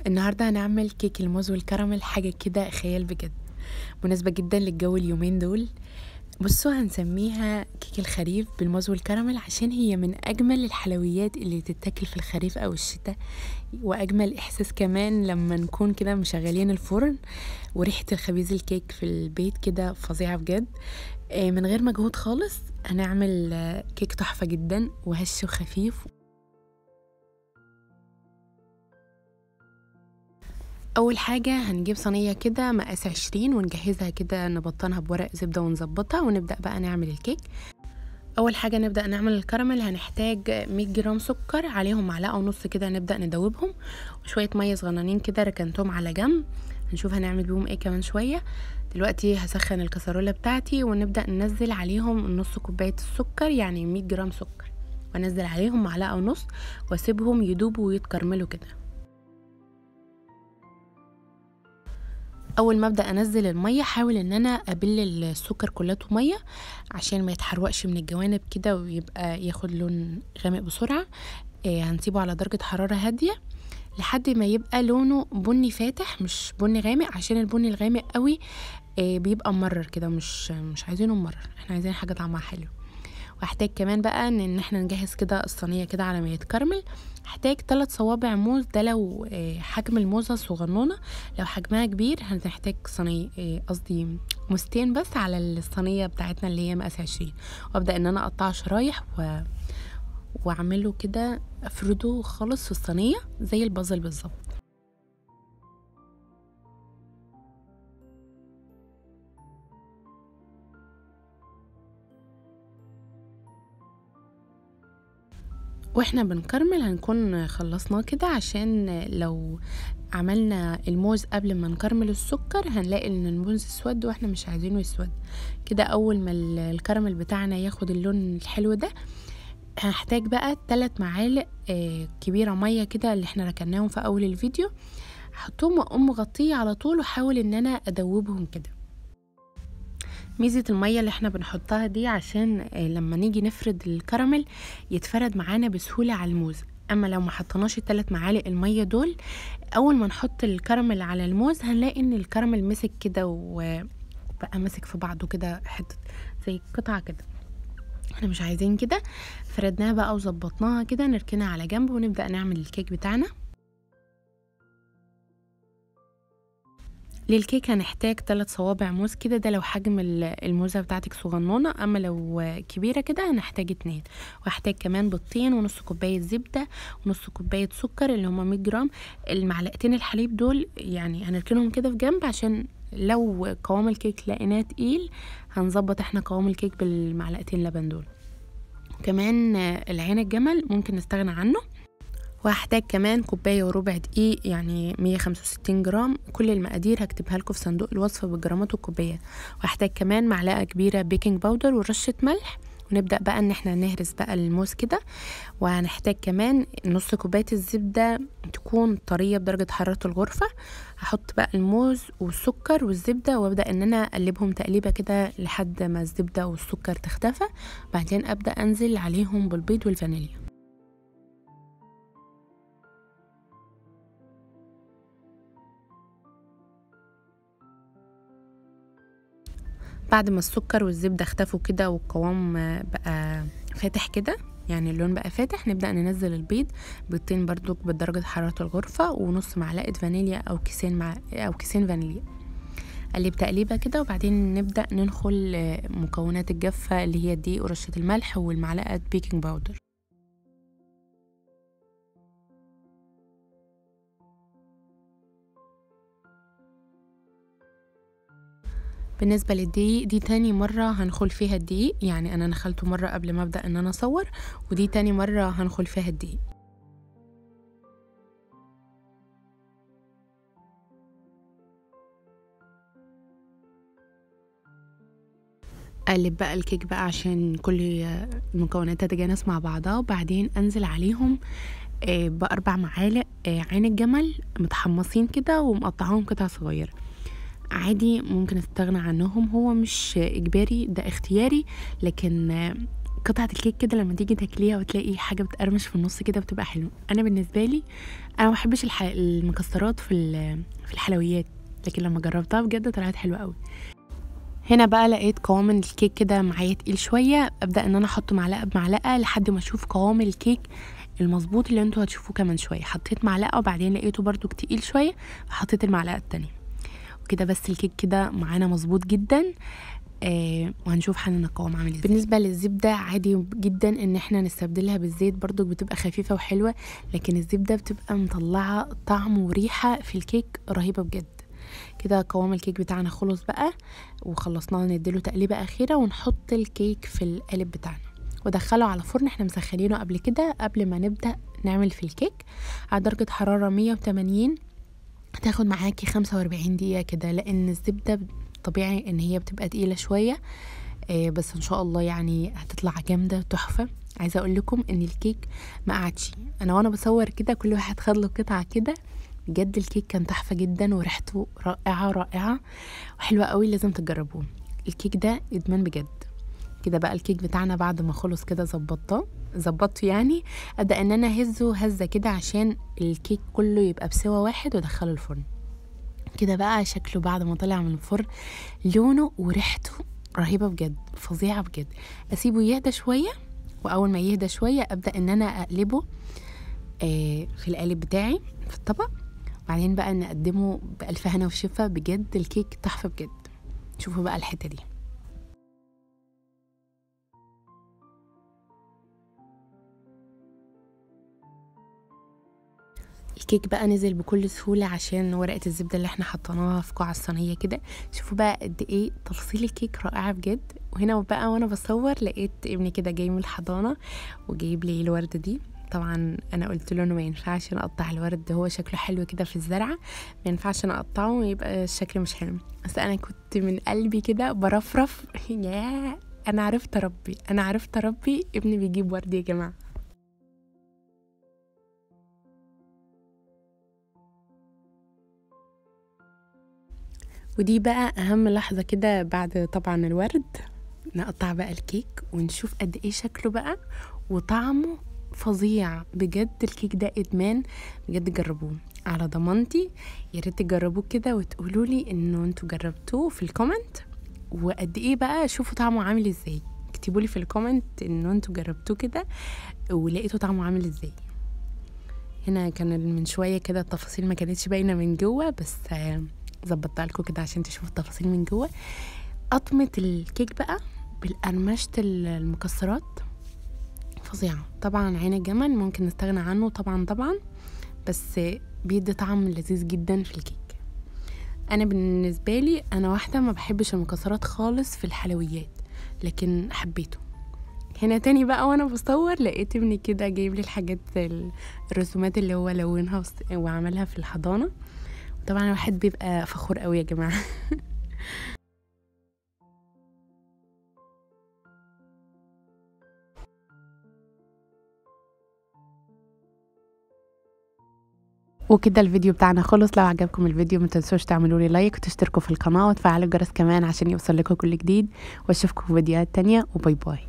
النهارده هنعمل كيك الموز والكراميل، حاجة كده خيال بجد، مناسبة جدا للجو اليومين دول. بصوا، هنسميها كيك الخريف بالموز والكراميل عشان هي من أجمل الحلويات اللي تتاكل في الخريف أو الشتاء، وأجمل إحساس كمان لما نكون كده مشغلين الفرن وريحة الخبيز الكيك في البيت كده فظيعة بجد. من غير مجهود خالص هنعمل كيك تحفة جدا وهش وخفيف. اول حاجة هنجيب صينية كده مقاس 20 ونجهزها كده، نبطنها بورق زبدة ونظبطها ونبدأ بقى نعمل الكيك. اول حاجة نبدأ نعمل الكراميل، هنحتاج 100 جرام سكر، عليهم معلقة ونص كده نبدأ ندوبهم، وشوية مية صغننين كده ركنتهم على جنب. هنشوف هنعمل بيهم ايه كمان شوية. دلوقتي هسخن الكسرولة بتاعتي ونبدأ ننزل عليهم نص كوباية السكر، يعني 100 جرام سكر، وانزل عليهم معلقة ونص واسيبهم يدوبوا ويتكرملوا كده. اول ما ابدا انزل الميه حاول ان انا ابل السكر كلته ميه عشان ما يتحرقش من الجوانب كده ويبقى ياخد لون غامق بسرعه. هنسيبه على درجه حراره هاديه لحد ما يبقى لونه بني فاتح مش بني غامق، عشان البني الغامق قوي بيبقى مرر كده، مش عايزينه مرر، احنا عايزين حاجه طعمها حلو. واحتاج كمان بقى ان احنا نجهز كده الصينيه كده على ما يتكرمل. هحتاج 3 صوابع موز، ده لو حجم الموزه صغنونه. لو حجمها كبير هنحتاج صينيه، قصدي موزتين بس على الصينيه بتاعتنا اللي هي مقاس 20. وابدا ان انا اقطع شرايح واعمله كده، افرده خالص في الصينيه زي البازل بالظبط. واحنا بنكرمل هنكون خلصناه كده، عشان لو عملنا الموز قبل ما نكرمل السكر هنلاقي ان الموز اسود واحنا مش عايزينه يسود كده. اول ما الكراميل بتاعنا ياخد اللون الحلو ده هنحتاج بقى 3 معالق كبيرة مية كده اللي احنا ركناهم في اول الفيديو. هحطهم واقوم مغطيه على طول واحاول ان انا ادوبهم كده. ميزة المية اللي احنا بنحطها دي عشان لما نيجي نفرد الكراميل يتفرد معانا بسهولة على الموز. اما لو ما حطناش ال3 معالق المية دول، اول ما نحط الكراميل على الموز هنلاقي ان الكراميل مسك كده وبقى ماسك في بعضه كده، حتة زي قطعة كده. احنا مش عايزين كده. فردناها بقى وظبطناها كده، نركنها على جنب ونبدأ نعمل الكيك بتاعنا. للكيك هنحتاج 3 صوابع موز كده، ده لو حجم الموزة بتاعتك صغنونة، اما لو كبيرة كده هنحتاج 2. وهحتاج كمان بيضتين ونص كوباية زبدة ونص كوباية سكر اللي هما 100 جرام. المعلقتين الحليب دول يعني هنركنهم كده في جنب، عشان لو قوام الكيك لقيناه تقيل هنظبط احنا قوام الكيك بالمعلقتين لبن دول. كمان العين الجمل ممكن نستغنى عنه. وهحتاج كمان كوباية وربع دقيق، يعني 165 جرام. كل المقادير هكتبها لكم في صندوق الوصفة بالجرامات والكوبايات. وهحتاج كمان معلقة كبيرة بيكنج باودر ورشة ملح. ونبدأ بقى ان احنا نهرس بقى الموز كده. وهنحتاج كمان نص كوباية الزبدة تكون طرية بدرجة حرارة الغرفة. هحط بقى الموز والسكر والزبدة وابدأ ان انا اقلبهم تقليبة كده لحد ما الزبدة والسكر تختفى. بعدين ابدأ انزل عليهم بالبيض والفانيليا. بعد ما السكر والزبدة اختفوا كده والقوام بقى فاتح كده، يعني اللون بقى فاتح، نبدأ ننزل البيض. بيضتين برضو بدرجة حرارة الغرفة ونص معلقة فانيليا أو كيسين فانيليا. قلب تقليبة كده وبعدين نبدأ ننخل مكونات الجافة اللي هي الدقيق ورشة الملح والمعلقة بيكنج باودر. بالنسبة للدقيق، دي تاني مرة هنخل فيها الدقيق، يعني أنا نخلته مرة قبل ما أبدأ إن أنا أصور، ودي تاني مرة هنخل فيها الدقيق. اقلب بقى الكيك بقى عشان كل المكونات تتجانس مع بعضها، وبعدين انزل عليهم ب4 معالق عين الجمل متحمصين كده ومقطعاهم قطع صغيرة. عادي ممكن استغنى عنهم، هو مش اجباري، ده اختياري، لكن قطعة الكيك كده لما تيجي تاكليها وتلاقي حاجة بتقرمش في النص كده بتبقى حلوة. انا بالنسبة لي انا ما بحبش المكسرات في الحلويات، لكن لما جربتها بجد طلعت حلوة قوي. هنا بقى لقيت قوام الكيك كده معايا تقيل شوية، ابدأ ان انا احط معلقة بمعلقة لحد ما اشوف قوام الكيك المظبوط اللي انتوا هتشوفوه كمان شوية. حطيت معلقة وبعدين لقيته برضو تقيل شوية فحطيت المعلقة التانية وكده. بس الكيك كده معانا مظبوط جدا. وهنشوف حالنا القوام عامل ازاي. بالنسبه للزبده عادي جدا ان احنا نستبدلها بالزيت، برضو بتبقى خفيفه وحلوه، لكن الزبده بتبقى مطلعه طعم وريحه في الكيك رهيبه بجد. كده قوام الكيك بتاعنا خلص بقى وخلصناه، نديله تقليبه اخيره ونحط الكيك في القالب بتاعنا ودخله على فرن احنا مسخنينه قبل كده قبل ما نبدا نعمل في الكيك على درجه حراره 180. هتاخد معاكي 45 دقيقه كده، لان الزبده طبيعي ان هي بتبقى تقيله شويه، بس ان شاء الله يعني هتطلع جامده تحفه. عايزه اقول لكم ان الكيك ما قعدش، انا وانا بصور كده كل واحد خد له قطعه كده، بجد الكيك كان تحفه جدا وريحته رائعه رائعه وحلوه قوي، لازم تجربوه. الكيك ده ادمان بجد. كده بقى الكيك بتاعنا بعد ما خلص كده ظبطته يعني، ابدا ان انا هزه هزه كده عشان الكيك كله يبقى بسوا واحد وادخله الفرن. كده بقى شكله بعد ما طلع من الفرن لونه وريحته رهيبه بجد، فظيعه بجد. اسيبه يهدى شويه، واول ما يهدى شويه ابدا ان انا اقلبه في القالب بتاعي في الطبق، بعدين بقى نقدمه بألف هنا وشفا. بجد الكيك تحفه بجد. شوفوا بقى الحته دي. الكيك بقى نزل بكل سهولة عشان ورقة الزبدة اللي احنا حطيناها في قاع الصينية كده. شوفوا بقى قد ايه تفاصيل الكيك رائعة بجد. وهنا بقى وانا بصور لقيت ابني كده جاي من الحضانة وجايب لي الوردة دي. طبعا انا قلت له انه ما ينفعش نقطع الورد، هو شكله حلو كده في الزرعة، ما ينفعش نقطعه ويبقى الشكل مش حلو. بس انا كنت من قلبي كده برفرف يا انا عرفت اربي ابني بيجيب ورد يا جماعة. ودي بقى اهم لحظة كده بعد طبعا الورد، نقطع بقى الكيك ونشوف قد ايه شكله بقى وطعمه فظيع بجد. الكيك ده ادمان بجد، جربوه على ضمانتي. يا ريت تجربوه كده وتقولوا لي انه انتوا جربتوه في الكومنت، وقد ايه بقى شوفوا طعمه عامل ازاي. اكتبوا لي في الكومنت انه انتوا جربتوه كده ولقيتوا طعمه عامل ازاي. هنا كان من شويه كده التفاصيل ما كانتش باينه من جوه، بس ظبطتها لكم كده عشان تشوفوا التفاصيل من جوه. قطمه الكيك بقى بالقرمشة المكسرات فظيعة. طبعا عين الجمل ممكن نستغنى عنه طبعا، بس بيدي طعم لذيذ جدا في الكيك. انا بالنسبة لي انا واحدة ما بحبش المكسرات خالص في الحلويات، لكن حبيته. هنا تاني بقى وانا بصور لقيت ابني كده جايب لي الحاجات الرسومات اللي هو لونها وعملها في الحضانة. طبعا الواحد بيبقى فخور قوي يا جماعة. وكده الفيديو بتاعنا خلص. لو عجبكم الفيديو ما تنسوش تعملوا لي لايك وتشتركوا في القناة وتفعلوا الجرس كمان عشان يوصل لكم كل جديد، واشوفكم في فيديوهات تانية، وباي باي.